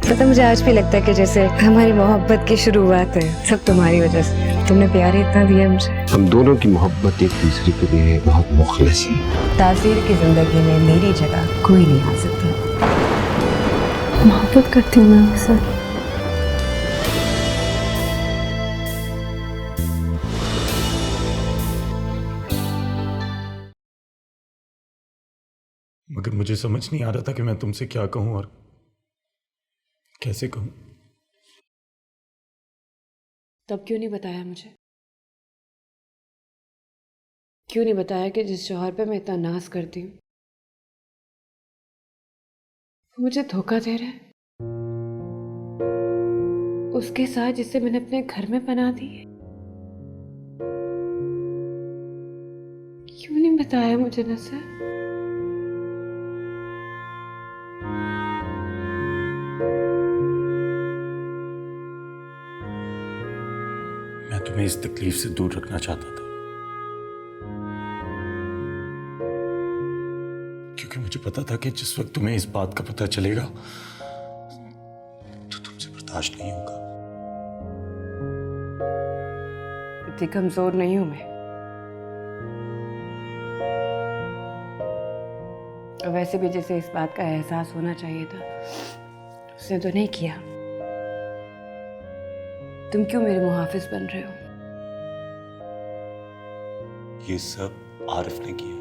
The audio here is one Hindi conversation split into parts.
तो मुझे आज भी लगता है कि जैसे हमारी मोहब्बत की शुरुआत है सब तुम्हारी वजह से। तुमने प्यार ही इतना दिया मुझे। हम दोनों की मोहब्बत एक दूसरे के लिए बहुत मुखलिस है। तासीर की जिंदगी में मेरी जगह कोई नहीं आ सकता। मोहब्बत करती हूँ मैं आपसे। मगर मुझे समझ नहीं आ रहा था कि मैं तुमसे क्या कहूं और कैसे कहूं। तब क्यों नहीं बताया मुझे? क्यों नहीं बताया कि जिस शौहर पे मैं इतना नाज करती हूँ वो मुझे धोखा दे रहा है, उसके साथ जिसे मैंने अपने घर में बना दी है। क्यों नहीं बताया मुझे नसर? मैं तुम्हें इस तकलीफ से दूर रखना चाहता था, क्योंकि मुझे पता था कि जिस वक्त तुम्हें इस बात का पता चलेगा तो तुमसे बर्दाश्त नहीं होगा। इतनी कमजोर नहीं हूं मैं। और वैसे भी जिसे इस बात का एहसास होना चाहिए था उसने तो नहीं किया। तुम क्यों मेरे मुहाफिज बन रहे हो? ये सब आरिफ ने किया।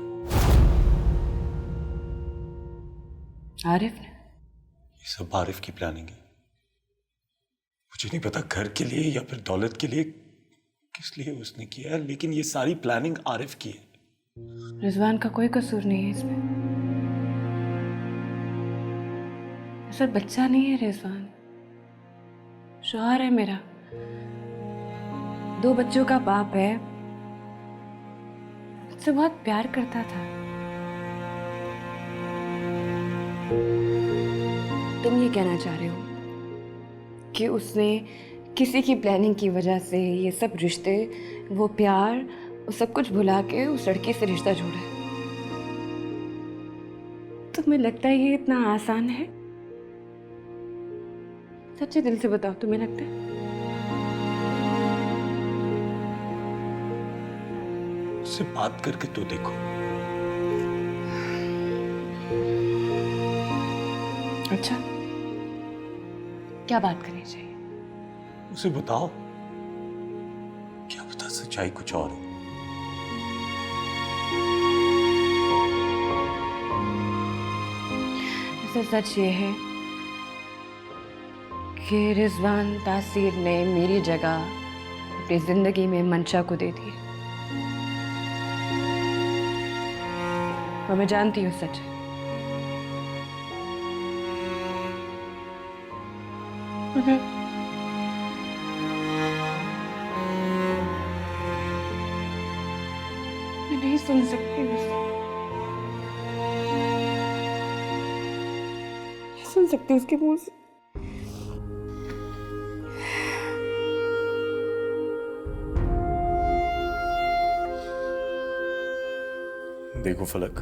आरिफ ने? ये सब आरिफ की प्लानिंग है। मुझे नहीं पता घर के लिए या फिर दौलत के लिए किस लिए उसने किया है, लेकिन ये सारी प्लानिंग आरिफ की है। रिजवान का कोई कसूर नहीं है इसमें। सर बच्चा नहीं है रिजवान, शौहर है मेरा, 2 बच्चों का बाप है, मुझसे बहुत प्यार करता था। तुम ये कहना चाह रहे हो कि उसने किसी की प्लानिंग की वजह से ये सब रिश्ते, वो प्यार, वो सब कुछ भुला के उस लड़की से रिश्ता जोड़ा है? तुम्हें लगता है ये इतना आसान है? सच्चे दिल से बताओ, तुम्हें लगता है? उससे बात करके तो देखो। अच्छा, क्या बात करनी चाहिए? उसे बताओ, क्या पता सच्चाई कुछ और हो। वैसे सच ये है कि रिजवान तासीर ने मेरी जगह अपनी जिंदगी में मंशा को दे दी। और मैं जानती हूँ सच है। मैं नहीं सुन सकती, नहीं सुन सकती उसके मुंह से। देखो फलक,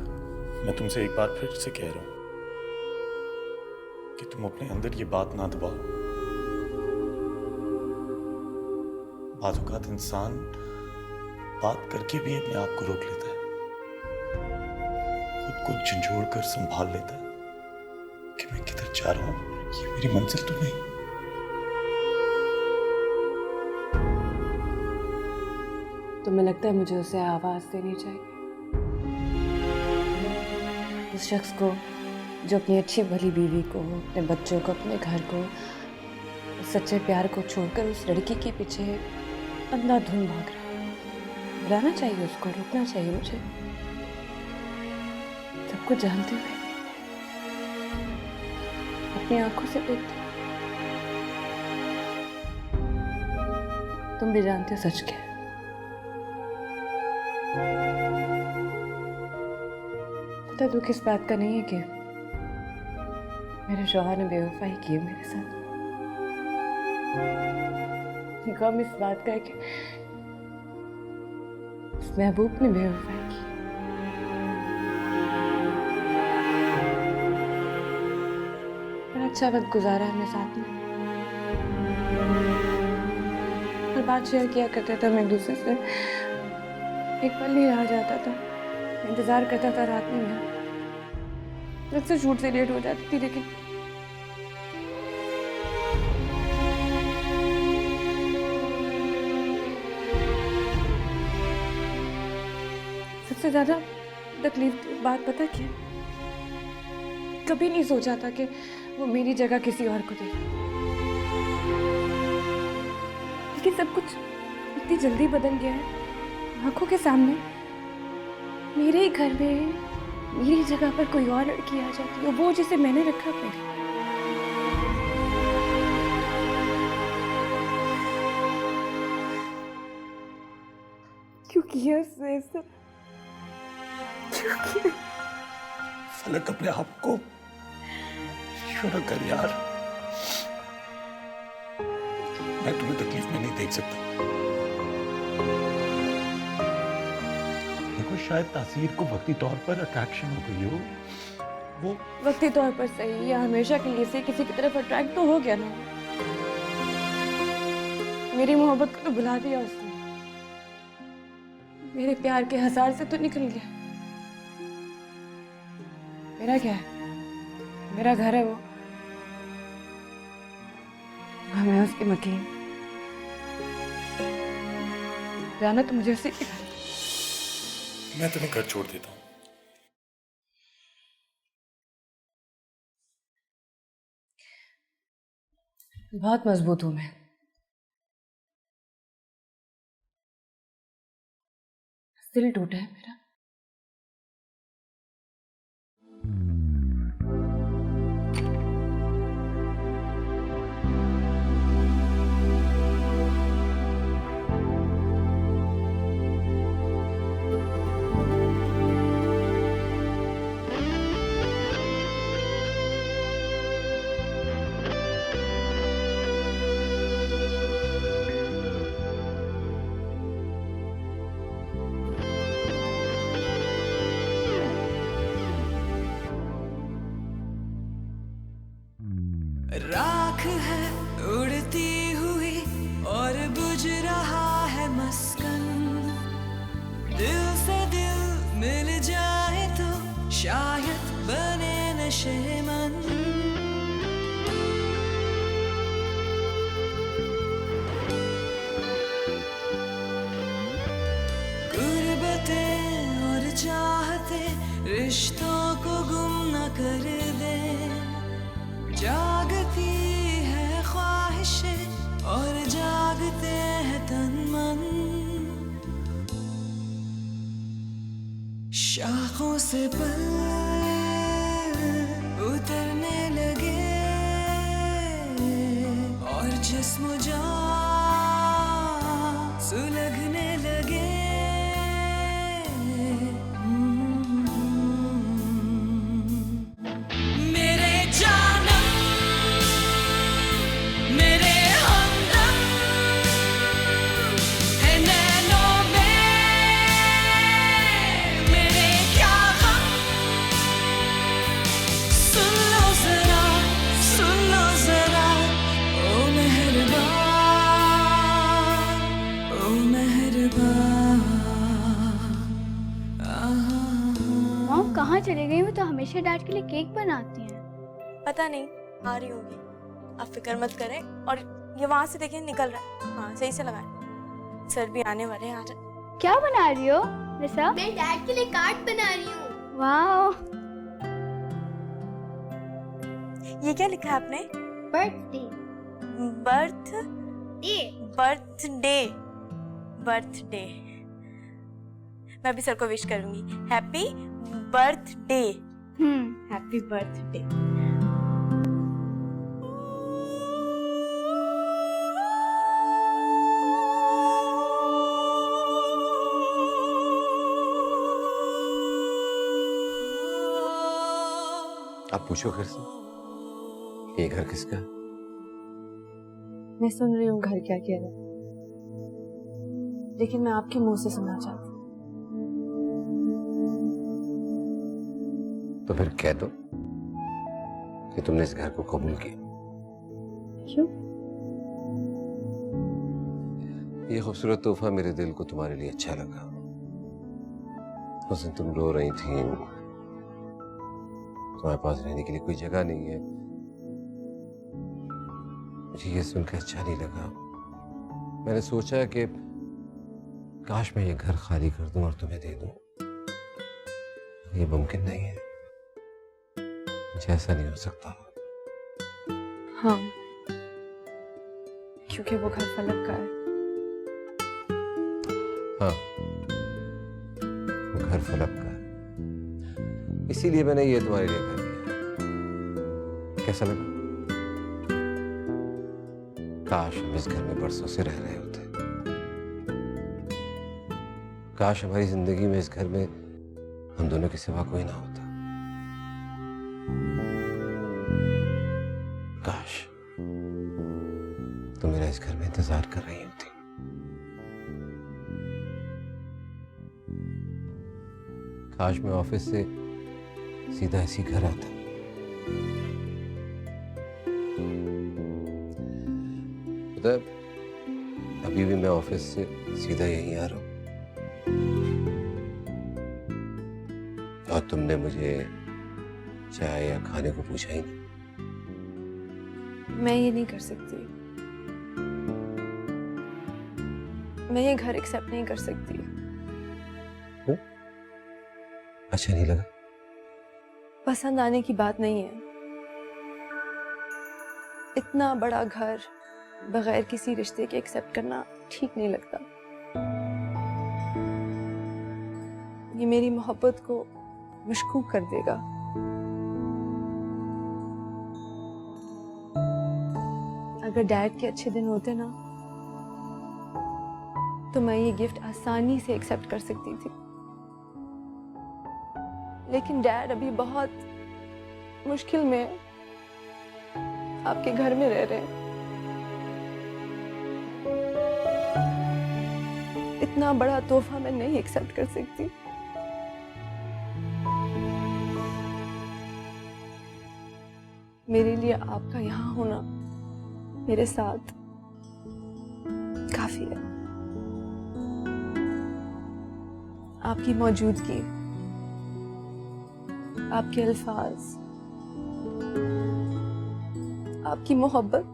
मैं तुमसे एक बार फिर से कह रहा हूं कि तुम अपने अंदर ये बात ना दबाओ। बात औकात इंसान बात करके भी अपने आप को रोक लेता है, खुद को झंझोड़ कर संभाल लेता है कि मैं किधर जा रहा हूं, ये मेरी मंजिल तो नहीं। तुम्हें लगता है मुझे उसे आवाज देनी चाहिए? उस शख्स को जो अपनी अच्छी भली बीवी को, अपने बच्चों को, अपने घर को, सच्चे प्यार को छोड़कर उस लड़की के पीछे अंधाधुंध भाग रहा है। बुलाना चाहिए उसको, रोकना चाहिए मुझे, सब कुछ जानते हुए, अपनी आंखों से देखते। तुम भी जानते हो सच क्या है। पता दुख इस बात का नहीं है कि मेरे शौहर ने बेवफाई की है मेरे साथ। गम इस बात का है कि उस महबूब ने बेवफाई की। बड़ा अच्छा वक्त गुजारा हमने साथ में। हर बात शेयर किया करते थे हम एक दूसरे से। एक पल नहीं रहा जाता था, इंतजार करता था रात में मैं अक्सर शूट से लेट हो जाती थी, लेकिन सबसे ज्यादा तकलीफ की बात पता क्या? कभी नहीं सोचा था कि वो मेरी जगह किसी और को दे, लेकिन सब कुछ इतनी जल्दी बदल गया है आंखों के सामने। मेरे ही घर में मेरी जगह पर कोई और लड़की आ जाती है, वो जिसे मैंने रखा पहले। क्यों किया उसने ऐसा? फलक अपने आप को शुरू कर यार, मैं तुम्हें तकलीफ में नहीं देख सकता। देखो शायद तासीर को वक्ती तौर पर अट्रैक्शन हो गई हो, वो वक्ती तौर पर सही या हमेशा के लिए से किसी की तरफ अट्रैक्ट तो हो गया ना। मेरी मोहब्बत को तो भुला दिया उसने, मेरे प्यार के हजार से तो निकल गया। मेरा क्या है? मेरा घर है वो, मैं उसकी मकीन। जाना तो मुझे उसी के घर। मैं तुम्हें घर छोड़ देता हूँ। बहुत मजबूत हूं मैं, दिल टूटा है मेरा। राख है उड़ती हुई और बुझ रहा है मस्कन, दिल से दिल मिल जाए तो शायद बने नशेमन। गुर्बतें और चाहते रिश्तों को गुम न कर दे, जागती है ख्वाहिशें और जागते हैं तन मन। शाखों से पल उतरने लगे और जिस्म जान सुलगने लगे। कहाँ चली गई? वो तो हमेशा डैड के लिए केक बनाती हैं। पता नहीं, आ रही होगी। आप फिक्र मत करें। और ये वहां से देखिए निकल रहा है। हाँ सही से लगाए, सर भी आने वाले हैं। आज क्या बना रही हो लिसा? मैं डैड के लिए कार्ड बना रही हूँ। वाह, ये क्या लिखा है आपने? बर्थडे। बर्थडे। बर्थडे। मैं भी सर को विश करूंगी, हैप्पी बर्थडे। Happy birthday. आप पूछो घर से, ये घर किसका है? मैं सुन रही हूँ घर क्या कह रहा है, लेकिन मैं आपके मुंह से सुनना चाहती हूँ। तो फिर कह दो, कि तुमने इस घर को कबूल किया। क्यों? ये खूबसूरत तोहफा मेरे दिल को तुम्हारे लिए अच्छा लगा। उस दिन तुम रो रही थी, तुम्हारे पास रहने के लिए कोई जगह नहीं है। मुझे ये सुनकर अच्छा नहीं लगा। मैंने सोचा कि काश मैं ये घर खाली कर दूं और तुम्हें दे दूं। ये मुमकिन नहीं है, मुझे ऐसा नहीं हो सकता। हाँ, क्योंकि वो घर फलक का है। हाँ, वो घर फलक का है, इसीलिए मैंने ये तुम्हारे लिए कर दिया। कैसा लगा? काश हम इस घर में बरसों से रह रहे होते। काश हमारी जिंदगी में इस घर में हम दोनों के सिवा कोई ना होता। काश तुम मेरा इस घर में इंतजार कर रही होती। काश मैं ऑफिस से सीधा इसी घर आता। पता है, अभी भी मैं ऑफिस से सीधा यहीं आ रहा हूं और तुमने मुझे चाय या खाने को पूछा ही नहीं। मैं ये नहीं कर सकती। मैं ये घर एक्सेप्ट नहीं कर सकती। अच्छा नहीं लगा? पसंद आने की बात नहीं है। इतना बड़ा घर बगैर किसी रिश्ते के एक्सेप्ट करना ठीक नहीं लगता। ये मेरी मोहब्बत को मशकूक कर देगा। अगर डैड के अच्छे दिन होते ना, तो मैं ये गिफ्ट आसानी से एक्सेप्ट कर सकती थी। लेकिन डैड अभी बहुत मुश्किल में आपके घर में रह रहे हैं। इतना बड़ा तोहफा मैं नहीं एक्सेप्ट कर सकती। मेरे लिए आपका यहाँ होना, मेरे साथ काफी है। आपकी मौजूदगी, आपके अल्फाज, आपकी मोहब्बत,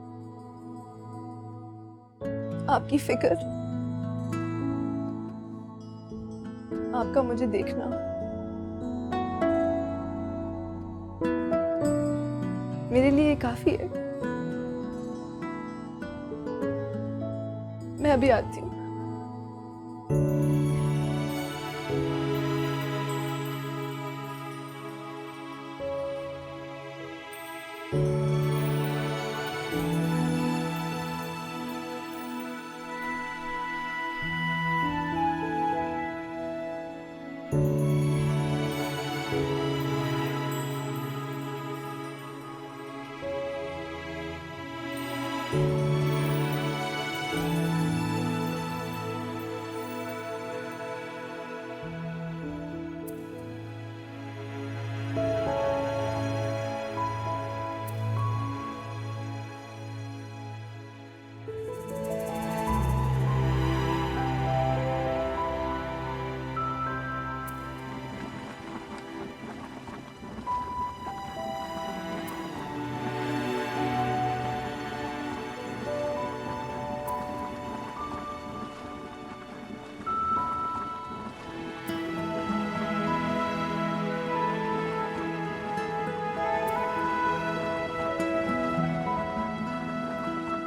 आपकी फिक्र, आपका मुझे देखना, मेरे लिए काफी है। मैं अभी आती हूँ।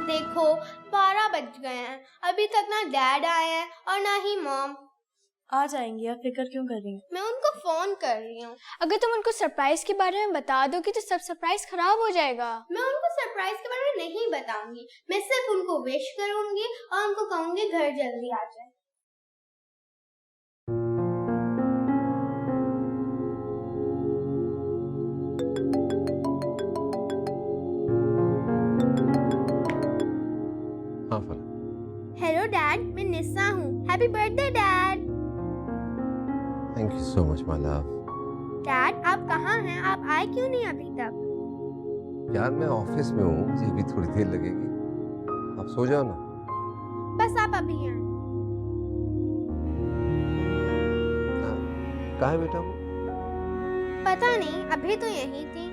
देखो 12 बज गए हैं, अभी तक ना डैड आए हैं और ना ही मॉम। आ जाएंगे, आप फिक्र क्यों कर रही हैं? मैं उनको फोन कर रही हूँ। अगर तुम उनको सरप्राइज के बारे में बता दोगी तो सब सरप्राइज खराब हो जाएगा। मैं उनको सरप्राइज के बारे में नहीं बताऊंगी, मैं सिर्फ उनको विश करूंगी और उनको कहूंगी घर जल्दी आ जाए। हाँ फल। हेलो डैड, मैं निस्सा हूँ। Happy birthday dad. Thank you so much my love. Dad आप कहाँ हैं? आप आए क्यों नहीं अभी तक? यार मैं ऑफिस में हूँ, मुझे भी थोड़ी देर लगेगी। आप सो जाओ ना। बस आप अभी आए। कहाँ है बेटा वो? पता नहीं, अभी तो यही थी।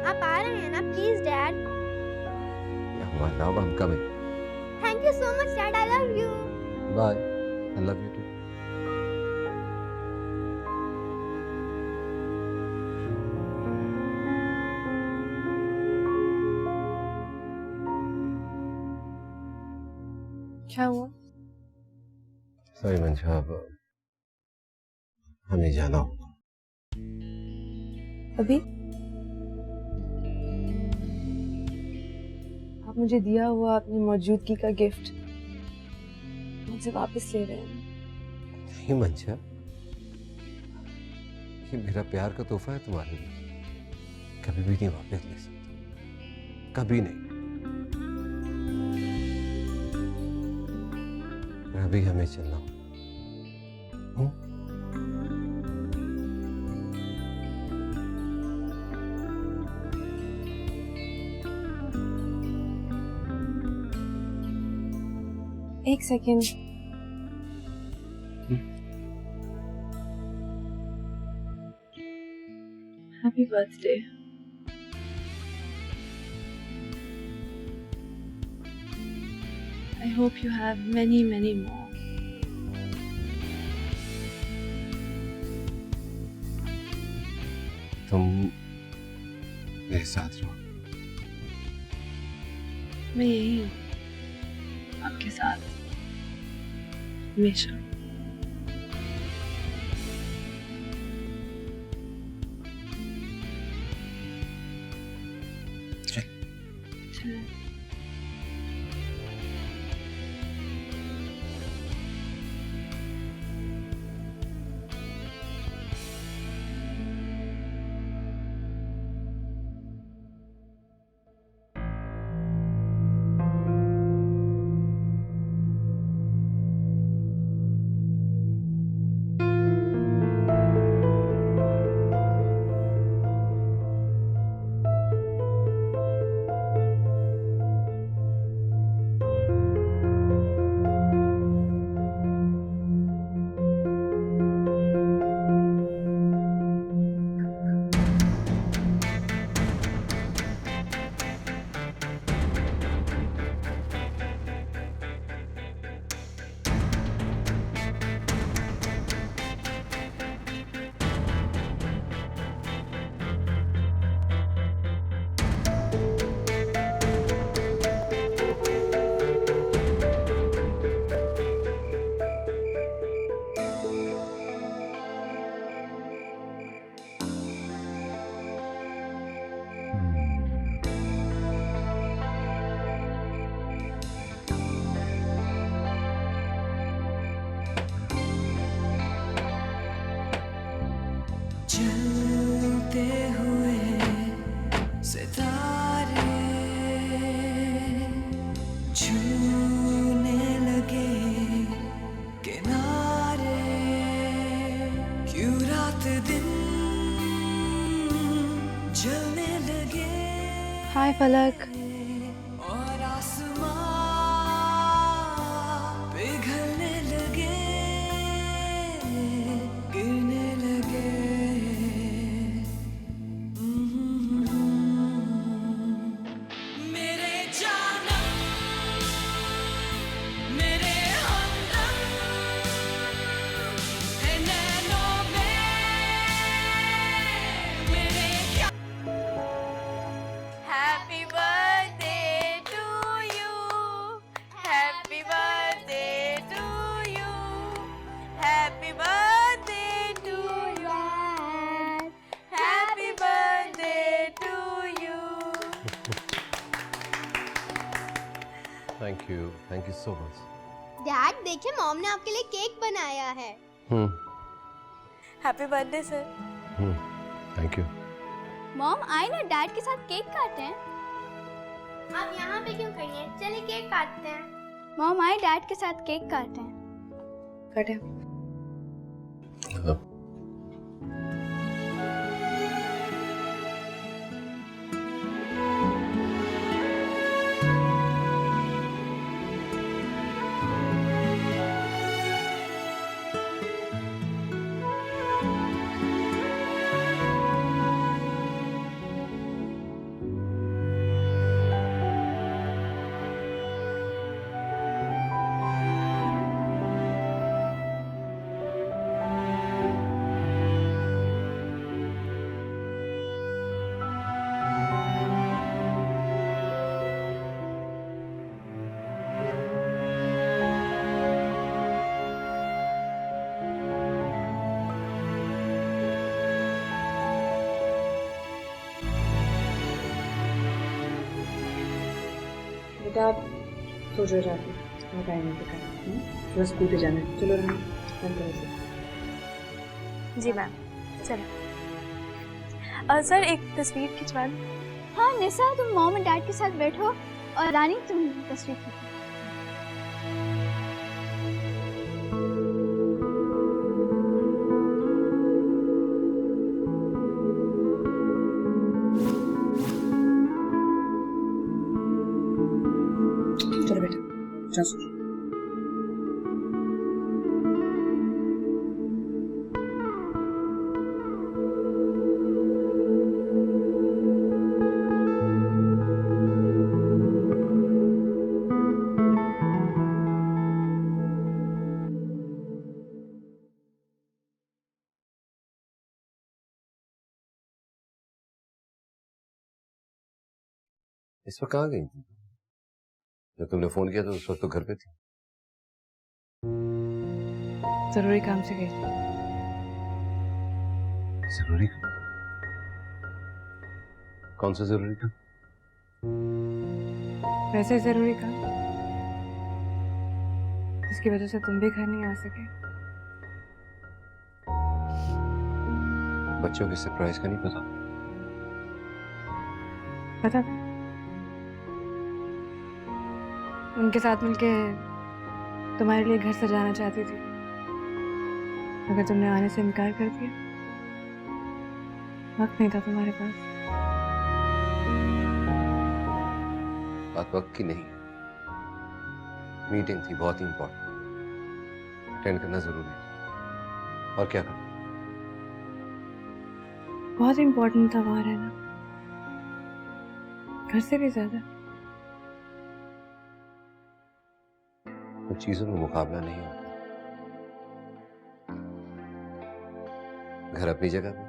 आप आ रहे हैं ना please dad? Now I am coming. Thank you so much dad, I love you. Bye, I love you too. क्या हुआ? सॉरी मंशा, अब हमें जाना होगा। अभी आप मुझे दिया हुआ अपनी मौजूदगी का गिफ्ट मुझसे वापस ले रहे हैं? नहीं मंशा, ये मेरा प्यार का तोहफा है तुम्हारे लिए, कभी भी नहीं वापस ले सकता, कभी नहीं। अभी हमें चलना होगा। एक second. Happy birthday. I hope you have many, many more. तुम मेरे साथ रहो। मैं यही हूँ आपके साथ हमेशा। चल। चलते हुए सितारे छूने लगे किनारे, क्यों रात दिन जलने लगे। हाय फलक। और आसमां पिघलने लगे, गिरने लगे। मेरे जानम, मेरे हमदम है नैनों में मेरे क्या। Happy birthday to you, happy birthday to you, happy birthday to you, happy birthday to you. Thank you so much. Dad देखिए, मॉम ने आपके लिए केक बनाया है। Happy birthday sir. Thank you. Mom आए ना, डैड के साथ केक काटते हैं। आप यहाँ पे क्यों खड़ी हैं? चलिए केक काटते हैं। मॉम आए, डैड के साथ केक काटते हैं। कटे। बेटा आप सो जो जाके बहुत टाइम है बेटा, बस स्कूल पे जाना है। चलो रानी बंद करो से। जी मैम चलो। सर एक तस्वीर खिंचवा दो। हाँ निशा, तुम मॉम और डैड के साथ बैठो और रानी तुम तस्वीर खींचो। चलो बेटा जाओ सो। इस वक्त कहाँ गई थी? जब तुमने फोन किया तो उस वक्त तो घर पे थी। जरूरी काम से गई थी। जरूरी काम? कौन सा जरूरी काम? वैसे जरूरी काम जिसकी वजह से तुम भी घर नहीं आ सके। बच्चों के सरप्राइज का नहीं पता? पता था, उनके साथ मिलके तुम्हारे लिए घर सजाना चाहती थी, मगर तुमने आने से इनकार कर दिया। वक्त नहीं था तुम्हारे पास। बात वक्त की नहीं, मीटिंग थी बहुत ही इंपॉर्टेंट, अटेंड करना जरूरी था। और क्या करना? बहुत इम्पोर्टेंट था वहां रहना, घर से भी ज्यादा। कुछ चीजों में मुकाबला नहीं होता। घर अपनी जगह पे,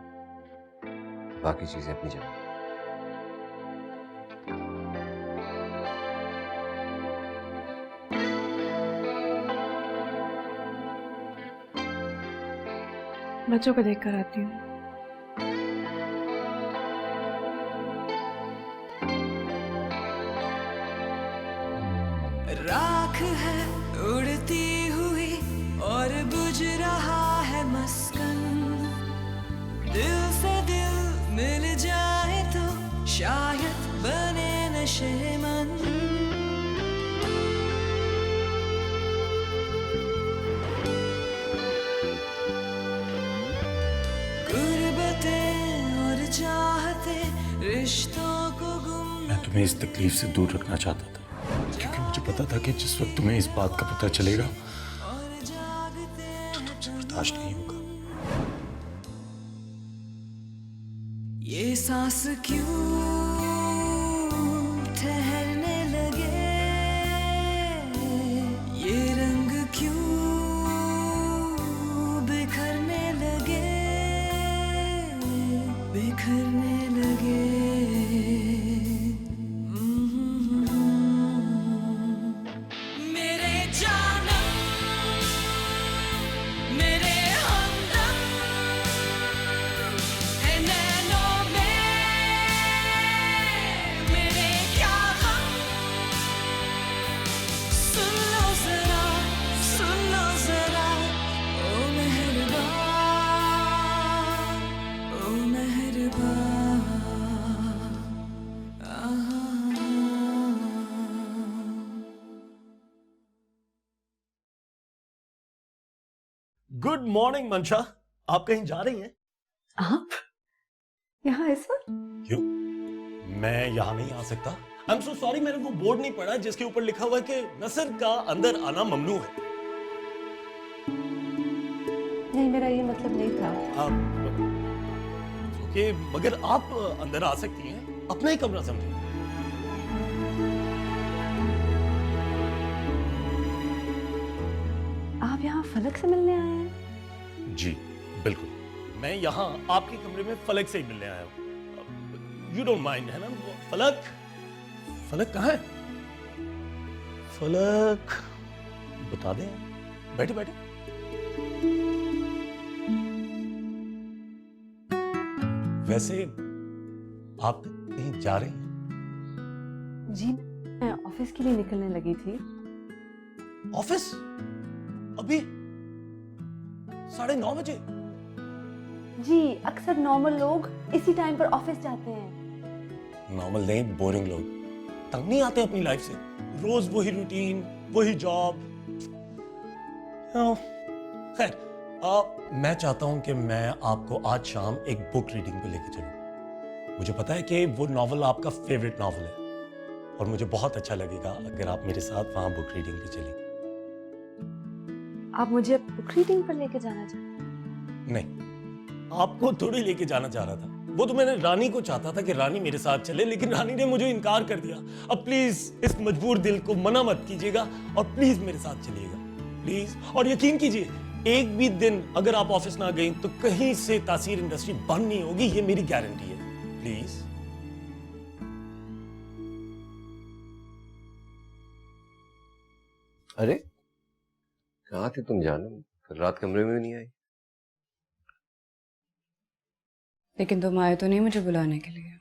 बाकी चीजें अपनी जगह। बच्चों को देखकर आती हूँ। राख है उड़ती हुई और बुझ रहा है मस्कन, दिल से दिल मिल जाए तो शायद बने नशेमन। गुर्बतें और चाहते रिश्तों को गुम। मैं तुम्हें इस तकलीफ से दूर रखना चाहता था, क्योंकि मुझे पता था कि जिस वक्त तुम्हें इस बात का पता चलेगा तो तुमसे बर्दाश्त नहीं होगा। ये सांस क्यों ठहरने लगे, ये रंग क्यों बिखरने लगे, बिखरने लगे। मेरे जानम, मेरे हमदम है नैनों में, मेरे क्या गम। सुन लो जरा, सुन लो जरा, ओ मेहरबान, ओ मेहरबान। गुड मॉर्निंग मंशा, आप कहीं जा रही हैं? आप यहाँ इस वक्त? क्यों? मैं यहाँ नहीं आ सकता? आई एम सो सॉरी, मैंने वो बोर्ड नहीं पढ़ा जिसके ऊपर लिखा हुआ है कि नसर का अंदर आना ममनू है। नहीं, मेरा ये मतलब नहीं था। ओके, मगर आप अंदर आ सकती हैं, अपना ही कमरा समझिए। आप यहाँ फलक से मिलने आए हैं? जी बिल्कुल, मैं यहाँ आपके कमरे में फलक से ही मिलने आया हूँ। यू डोंट माइंड, है ना? फलक, फलक कहाँ है? फलक बता दें, बैठे बैठे। वैसे आप कहीं जा रही हैं? जी मैं ऑफिस के लिए निकलने लगी थी। ऑफिस? अभी 9:30 बजे? जी, अक्सर नॉर्मल लोग इसी टाइम पर ऑफिस जाते हैं। नॉर्मल नहीं, बोरिंग लोग। तंग नहीं आते अपनी लाइफ से? रोज वही रूटीन, वही जॉब। खैर, मैं चाहता हूं कि मैं आपको आज शाम एक बुक रीडिंग पे लेके चलूं। मुझे पता है कि वो नॉवल आपका फेवरेट नॉवल है और मुझे बहुत अच्छा लगेगा अगर आप मेरे साथ वहां बुक रीडिंग पे चलें। आप मुझे बुक रीडिंग पर लेके जाना चाहते हैं? नहीं, आपको थोड़ी लेके जाना चाह रहा था। वो तो मैंने रानी को चाहता था कि रानी मेरे साथ चले, लेकिन रानी ने मुझे इनकार कर दिया। अब प्लीज इस मजबूर दिल को मना मत कीजिएगा और प्लीज मेरे साथ चलिएगा, प्लीज। और यकीन कीजिए, एक भी दिन अगर आप ऑफिस ना गई तो कहीं से तासीर इंडस्ट्री बंद नहीं होगी, ये मेरी गारंटी है। प्लीज। अरे कहाँ थे तुम जानम? कल रात कमरे में भी नहीं आई। लेकिन तुम आए तो नहीं मुझे बुलाने के लिए।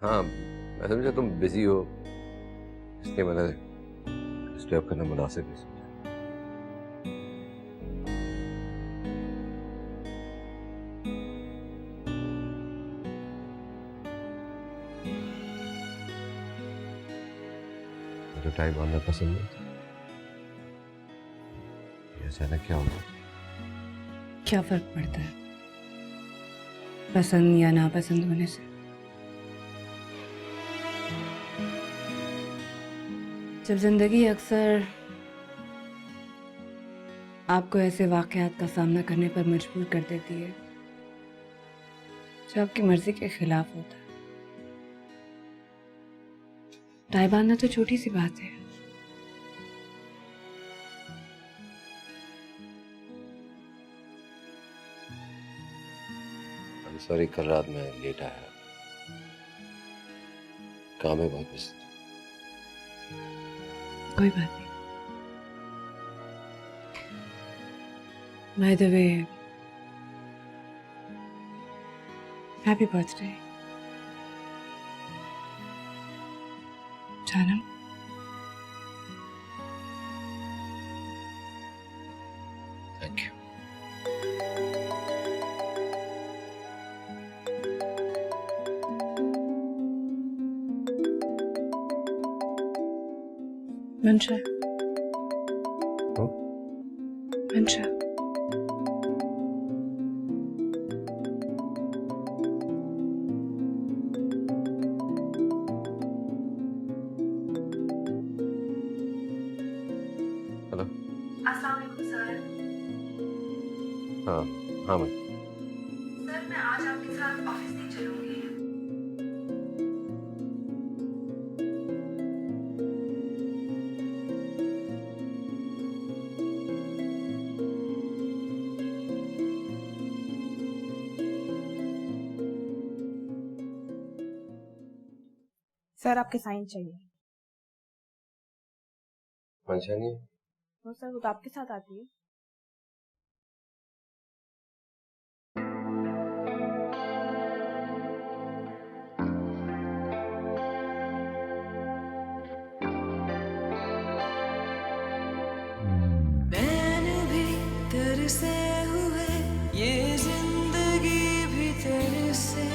हाँ, मैं समझा तुम बिजी हो, इसलिए मैंने डिस्टर्ब करना मुनासिब नहीं समझा। मुझे टाइम आना पसंद नहीं था। ये अचानक क्या हुआ? क्या फर्क पड़ता है पसंद या नापसंद होने से? जब जिंदगी अक्सर आपको ऐसे वाकयात का सामना करने पर मजबूर कर देती है जो आपकी मर्जी के खिलाफ होता है। टाई बांधना तो छोटी सी बात है। सॉरी, कल रात में लेट आया, काम है बहुत व्यस्त। कोई बात नहीं। By the way, happy birthday जानम। Thank you. Mansha, Mansha, hello. अस्सलाम वालेकुम सर। हाँ हाँ, मैं सर, मैं आज आपके साथ ऑफिस नहीं चलूंगी। सर, आपके साइन चाहिए। मंशा नहीं है? तो सर, वो तो आपके साथ आती है। नैन भी तरसे हुए, ये जिंदगी भी तरसे,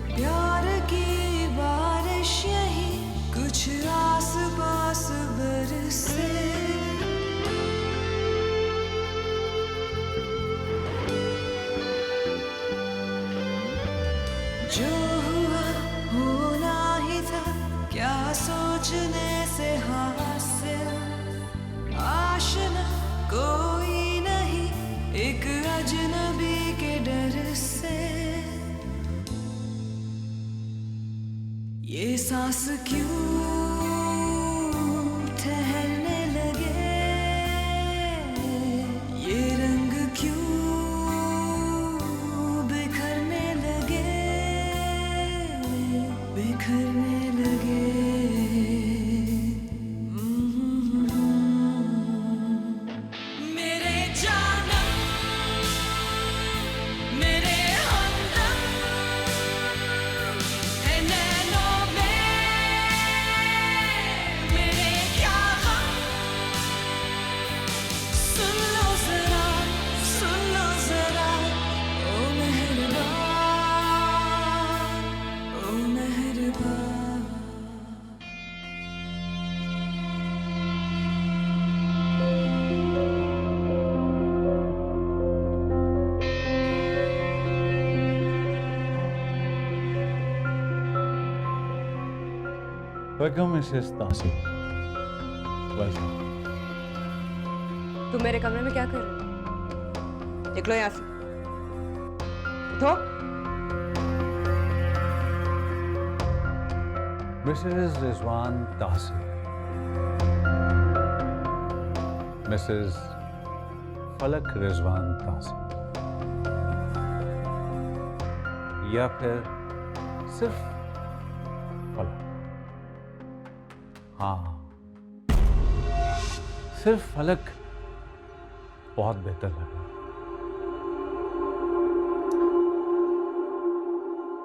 प्यार की बारिश यही कुछ आस पास बरसे। जो हुआ होना ही था, क्या सोचने से हासिल, आशना कोई नहीं एक अजनबी के डर से। ये सांस क्यों ठहरने लगे, ये रंग क्यों बिखरने लगे, बिखरने लगे। मेरे जानम, मेरे हमदम, है नैनों वेलकम मिसेस तासी। वेलकम। तुम मेरे कमरे में क्या कर रहे हो? निकलो यहाँ से। उठो। मिसेस रिजवान तासी, मिसेस फलक रिजवान तासी, या फिर सिर्फ फलक? हाँ, सिर्फ फलक बहुत बेहतर लगा।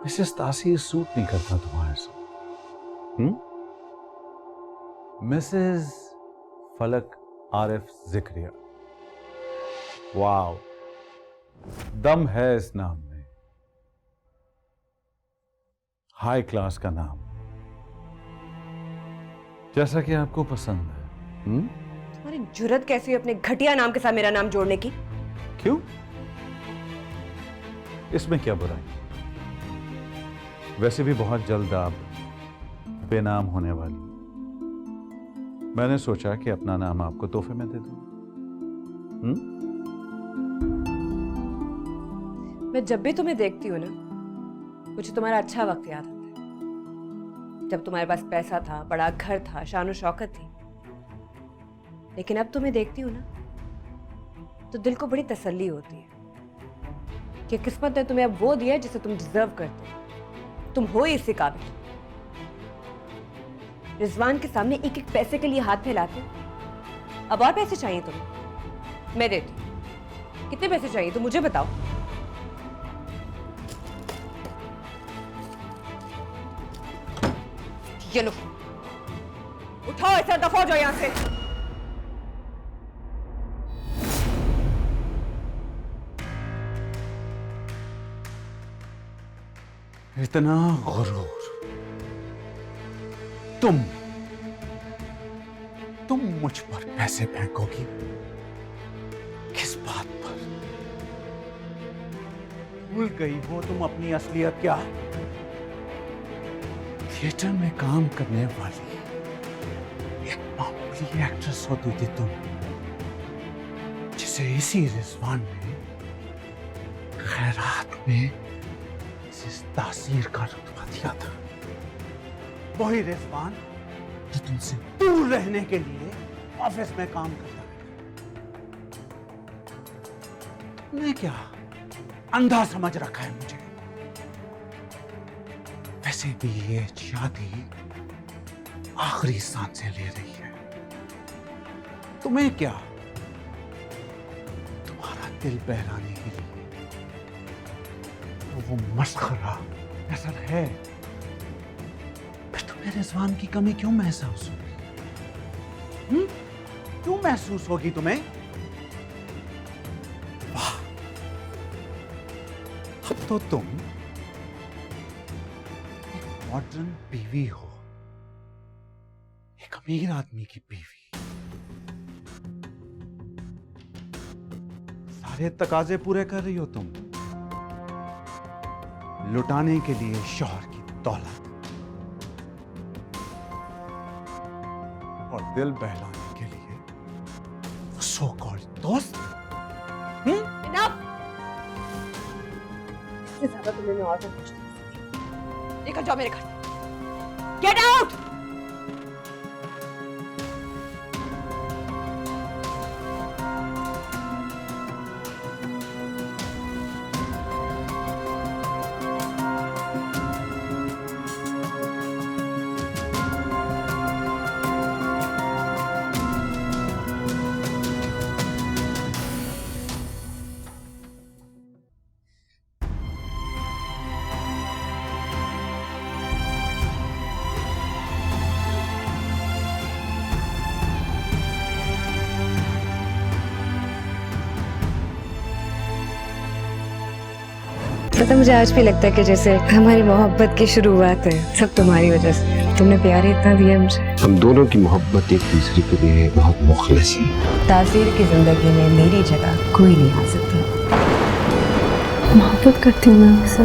मिसेस तासी सूट नहीं करता तुम्हारे साथ। मिसेस फलक आरिफ जिक्रिया, वाव, दम है इस नाम में। हाई क्लास का नाम, जैसा कि आपको पसंद है। तुम्हारी जुर्रत कैसी है अपने घटिया नाम के साथ मेरा नाम जोड़ने की? क्यों? इसमें क्या बुराई? वैसे भी बहुत जल्द आप बेनाम होने वाली। मैंने सोचा कि अपना नाम आपको तोहफे में दे दूं। मैं जब भी तुम्हें देखती हूँ ना, मुझे तुम्हारा अच्छा वक्त याद आता है, जब तुम्हारे पास पैसा था, बड़ा घर था, शान और शौकत थी। लेकिन अब तुम्हें देखती हूँ ना, तो दिल को बड़ी तसल्ली होती है कि किस्मत ने तुम्हें अब वो दिया जिसे तुम डिजर्व करते हो। तुम हो ही इससे काबिल। रिजवान के सामने एक एक पैसे के लिए हाथ फैलाते हो। अब और पैसे चाहिए तुम्हें? मैं देती हूँ। कितने पैसे चाहिए तो मुझे बताओ। ये लो, उठाओ, ऐसा दफा हो जाओ यहां से। इतना गुरूर तुम मुझ पर पैसे फेंकोगी? किस बात पर? भूल गई हो तुम अपनी असलियत क्या? थिएटर में काम करने वाली एक मामूली एक्ट्रेस होती थी तुम, जिसे इसी रिजवान ने खैरात में इस तासीर का रुतबा दिया था। वही रिजवान जो तुमसे दूर रहने के लिए ऑफिस में काम करता है। तुमने क्या अंधा समझ रखा है मुझे? वैसे भी ये शादी आखिरी सांसें ले रही है। तुम्हें क्या, तुम्हारा दिल बहलाने के लिए वो मस्खरा नजर है। रिजवान की कमी क्यों महसूस होगी? क्यों महसूस होगी तुम्हें? वाह, अब तो तुम एक मॉडर्न बीवी हो, एक अमीर आदमी की बीवी। सारे तकाजे पूरे कर रही हो तुम, लुटाने के लिए शौहर की दौलत और दिल बहलाने के लिए सो कॉल्ड दोस्त। इनफ! इससे ज्यादा तुम्हें मैं और कुछ नहीं सकती। निकल जाओ मेरे घर से। Get out! पता मुझे आज भी लगता है कि जैसे हमारी मोहब्बत की शुरुआत है सब तुम्हारी वजह से। तुमने प्यार ही इतना दिया मुझे। हम दोनों की मोहब्बत एक दूसरे के लिए बहुत मुखलिस है। तासीर की जिंदगी में मेरी जगह कोई नहीं आ सकता। मोहब्बत करती हूँ मैं उससे।